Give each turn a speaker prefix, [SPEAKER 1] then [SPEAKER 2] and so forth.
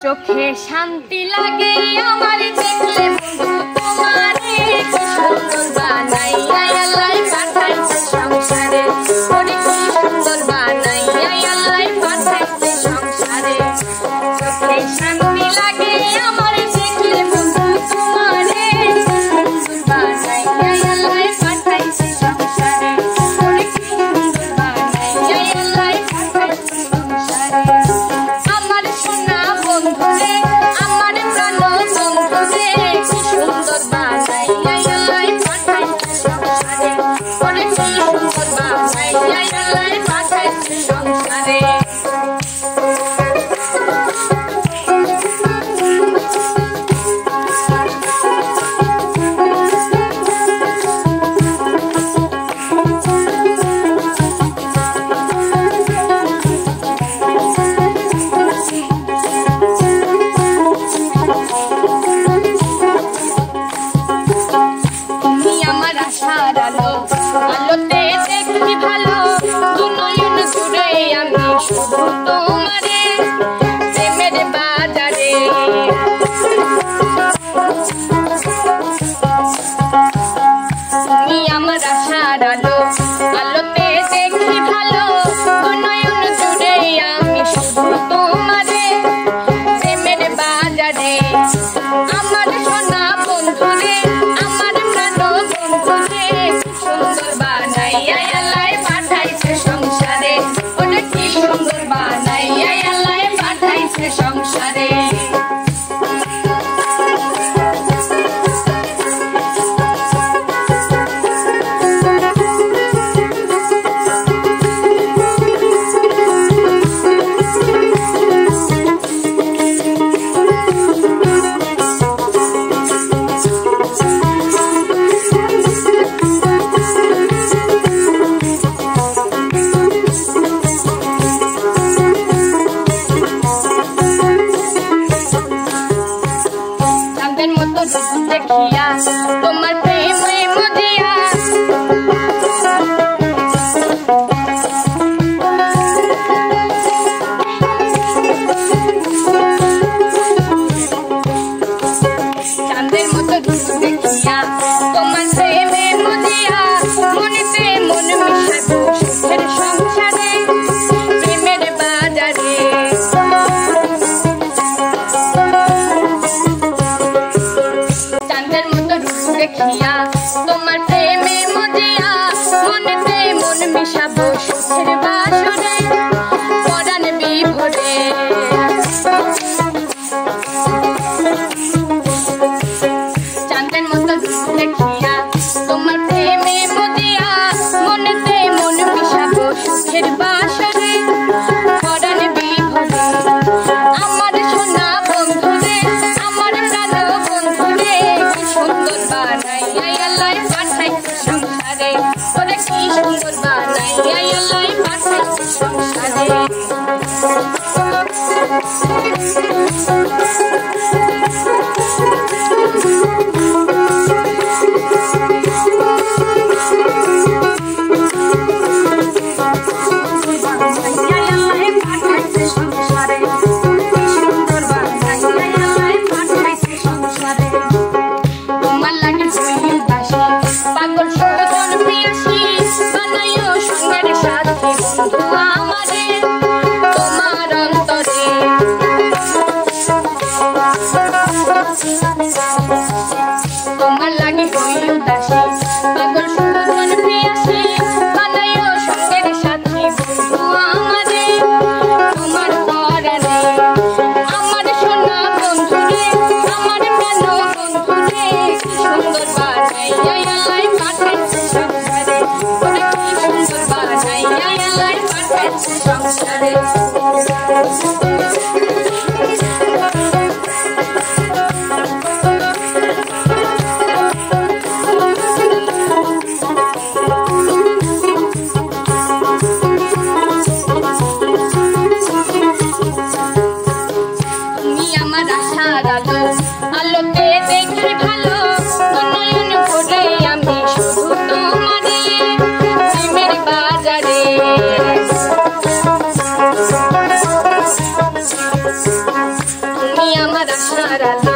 [SPEAKER 1] চোখে শান্তি লাগে আমার দেখলে বন্ধু তোমারে কি সুন্দর বানাইয়া আল্লাহ পাঠাইছে সংসারে ওরে কি সুন্দর বানাইয়া আল্লাহ পাঠাইছে সংসারে চোখে শান্তি লাগে আমার দেখলে বন্ধু তোমারে কি সুন্দর বানাইয়া আল্লাহ পাঠাইছে সংসারে ওরে কি সুন্দর বানাইয়া আল্লাহ পাঠাইছে সংসারে আমার সোনা বন্ধুরে আমার প্রাণ বন্ধুরে কি সুন্দর বানাইয়া আল্লাহ পাঠাইছে সংসারে ওরে কি সুন্দর বানাইয়া আল্লাহ পাঠাইছে সংসারে আলোতে দেখি ভালো দুনয়ন জুড়ে আমি শুধু তোমারে প্রেমের বাজারে তুমি আমার আশার আলো আলোতে দেখি ভালো দুনয়ন জুড়ে আমি শুধু তোমারে প্রেমের বাজারে আমার সোনা বন্ধুরে আমার প্রাণ বন্ধুরে সুন্দর বানাইয়া আল্লাহ পাঠাইছে সংসারে ওরে কি সুন্দর বানাইয়া আল্লাহ পাঠাইছে সংসারে দেখিয়া তোমার প্রেমে মজিয়া চাঁদের মতো দেখিয়া তোমার প্রেমে মজিয়া মনেতে মন মিশাবো সুখের সংসারে প্রেমের বাজারে দেখিয়া তোমার প্রেমে মজিয়া মনেতে মন মিশাবো সুখের বাসরে পরাণ বিভোরে চাঁদের মতো দেখিয়া তোমার প্রেমে মজিয়া মনেতে মন মিশাবো সুখের বাসরে পরাণ বিভোরে আমার সোনা বন্ধুরে আমার প্রাণ বন্ধুরে কি সুন্দর বানাইয়া আল্লাহ পাঠাইছে সংসারে ওরে কি সুন্দর বানাইয়া আল্লাহ পাঠাইছে সংসারে তোমার লাগে হই উদাসী পাগল সুজন প্রিয়াসী বানাইও সঙ্গের সাথী বন্ধু আমারে তোমার পরাণে আমার সোনা বন্ধুরে আমার প্রাণ বন্ধুরে কি সুন্দর বানাইয়া আল্লাহ পাঠাইছে সংসারে ওরে কি সুন্দর বানাইয়া আল্লাহ পাঠাইছে সংসারে আলোতে দেখি ভালো নয়ন ভরে আমি শুধু তোমারে প্রেমের বাজারে আমার আশার আলো